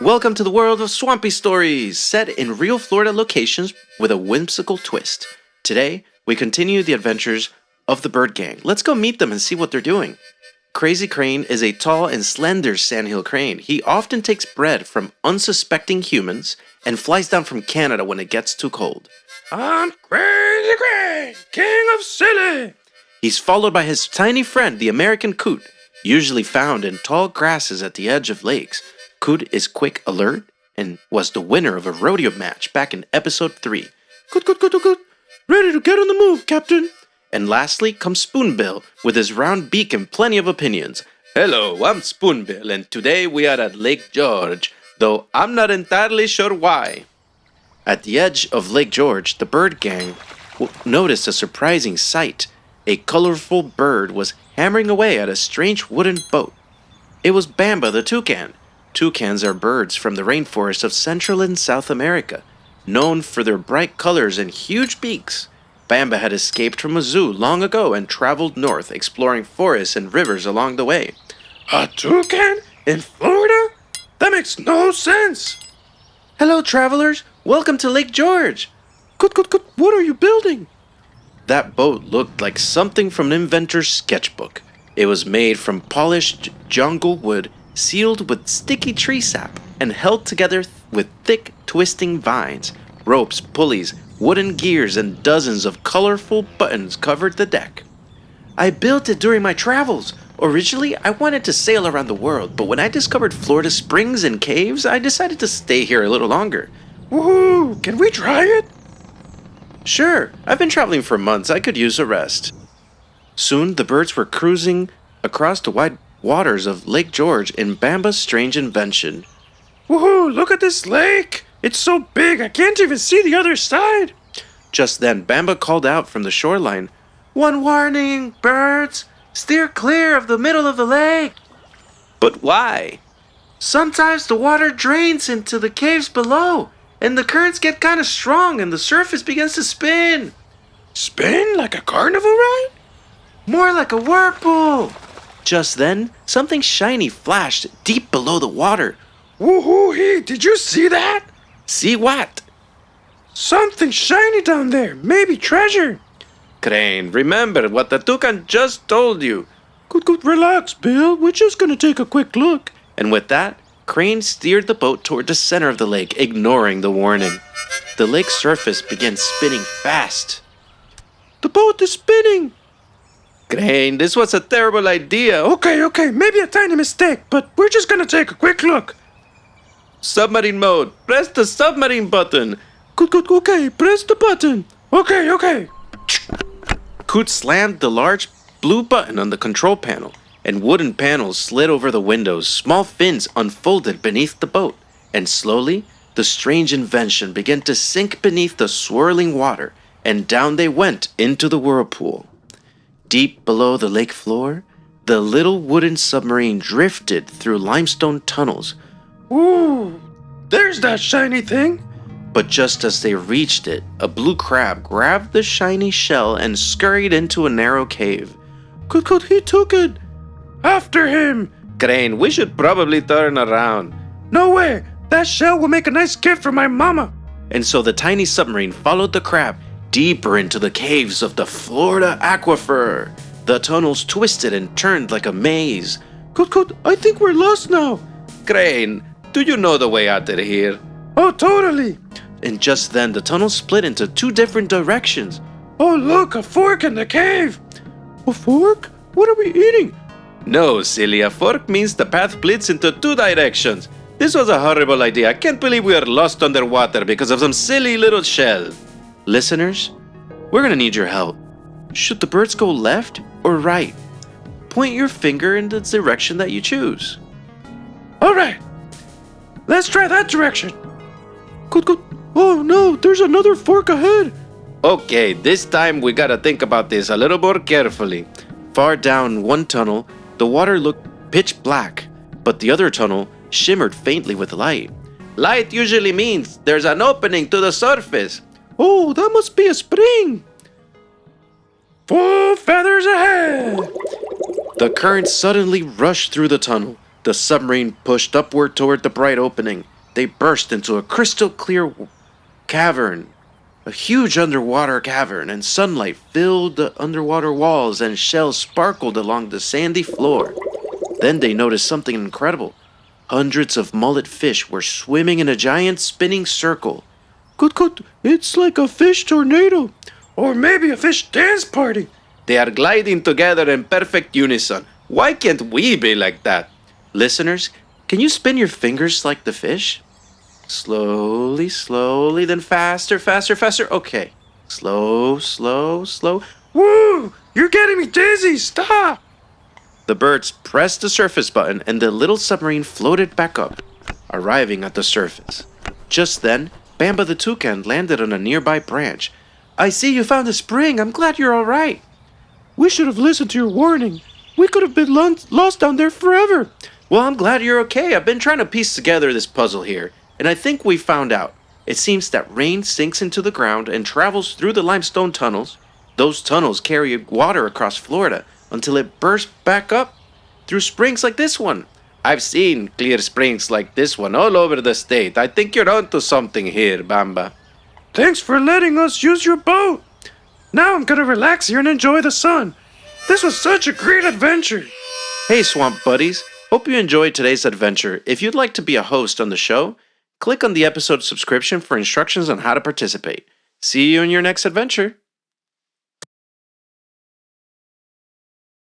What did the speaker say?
Welcome to the world of swampy stories, set in real Florida locations with a whimsical twist. Today, we continue the adventures of the Bird Gang. Let's go meet them and see what they're doing. Crazy Crane is a tall and slender sandhill crane. He often takes bread from unsuspecting humans and flies down from Canada when it gets too cold. I'm Crazy Crane, king of silly. He's followed by his tiny friend, the American coot, usually found in tall grasses at the edge of lakes. Coot is quick, alert, and was the winner of a rodeo match back in episode 3. Coot, coot, coot, coot, coot. Ready to get on the move, Captain. And lastly comes Spoonbill with his round beak and plenty of opinions. Hello, I'm Spoonbill, and today we are at Lake George, though I'm not entirely sure why. At the edge of Lake George, the Bird Gang noticed a surprising sight. A colorful bird was hammering away at a strange wooden boat. It was Bamba the toucan. Toucans are birds from the rainforest of Central and South America, known for their bright colors and huge beaks. Bamba had escaped from a zoo long ago and traveled north, exploring forests and rivers along the way. A toucan in Florida? That makes no sense. Hello, travelers. Welcome to Lake George. Coot, coot, coot. What are you building? That boat looked like something from an inventor's sketchbook. It was made from polished jungle wood, sealed with sticky tree sap, and held together with thick, twisting vines. Ropes, pulleys, wooden gears, and dozens of colorful buttons covered the deck. I built it during my travels. Originally, I wanted to sail around the world, but when I discovered Florida springs and caves, I decided to stay here a little longer. Woohoo! Can we try it? Sure, I've been traveling for months. I could use a rest. Soon, the birds were cruising across the wide waters of Lake George in Bamba's strange invention. Woohoo! Look at this lake! It's so big I can't even see the other side! Just then, Bamba called out from the shoreline, "One warning, birds! Steer clear of the middle of the lake!" But why? Sometimes the water drains into the caves below, and the currents get kind of strong and the surface begins to spin. Spin like a carnival ride? More like a whirlpool. Just then, something shiny flashed deep below the water. Woohoo-hee! Did you see that? See what? Something shiny down there. Maybe treasure. Crane, remember what the toucan just told you. Good, relax, Bill. We're just gonna take a quick look. And with that, Crane steered the boat toward the center of the lake, ignoring the warning. The lake's surface began spinning fast. The boat is spinning. Crane, this was a terrible idea. Okay, maybe a tiny mistake, but we're just gonna take a quick look. Submarine mode. Press the submarine button. Good, okay, press the button. Okay. Coot slammed the large blue button on the control panel, and wooden panels slid over the windows. Small fins unfolded beneath the boat, and slowly, the strange invention began to sink beneath the swirling water, and down they went into the whirlpool. Deep below the lake floor, the little wooden submarine drifted through limestone tunnels. Ooh, there's that shiny thing. But just as they reached it, a blue crab grabbed the shiny shell and scurried into a narrow cave. Good, he took it. After him. Crane, we should probably turn around. No way. That shell will make a nice gift for my mama. And so the tiny submarine followed the crab deeper into the caves of the Florida aquifer. The tunnels twisted and turned like a maze. Good, I think we're lost now. Crane, do you know the way out of here? Oh, totally. And just then, the tunnel split into two different directions. Oh, look, a fork in the cave. A fork? What are we eating? No, silly, a fork means the path splits into two directions. This was a horrible idea. I can't believe we are lost underwater because of some silly little shell. Listeners, we're gonna need your help. Should the birds go left or right? Point your finger in the direction that you choose. All right. Let's try that direction. Good. Oh no, there's another fork ahead. Okay, this time we gotta think about this a little more carefully. Far down one tunnel, the water looked pitch black, but the other tunnel shimmered faintly with light. Light usually means there's an opening to the surface. Oh, that must be a spring. Full feathers ahead. The current suddenly rushed through the tunnel. The submarine pushed upward toward the bright opening. they burst into a crystal clear cavern. A huge underwater cavern, and sunlight filled the underwater walls, and shells sparkled along the sandy floor. Then they noticed something incredible. Hundreds of mullet fish were swimming in a giant spinning circle. Good. It's like a fish tornado. Or maybe a fish dance party. They are gliding together in perfect unison. Why can't we be like that? Listeners, can you spin your fingers like the fish? Slowly, then faster. Okay. Slow. Woo! You're getting me dizzy! Stop! The birds pressed the surface button and the little submarine floated back up, arriving at the surface. Just then, Bamba the toucan landed on a nearby branch. I see you found a spring. I'm glad you're all right. We should have listened to your warning. We could have been lost down there forever. Well, I'm glad you're okay. I've been trying to piece together this puzzle here, and I think we found out. It seems that rain sinks into the ground and travels through the limestone tunnels. Those tunnels carry water across Florida until it bursts back up through springs like this one. I've seen clear springs like this one all over the state. I think you're onto something here, Bamba. Thanks for letting us use your boat. Now I'm gonna relax here and enjoy the sun. This was such a great adventure. Hey, Swamp Buddies. Hope you enjoyed today's adventure. If you'd like to be a host on the show, click on the episode subscription for instructions on how to participate. See you in your next adventure.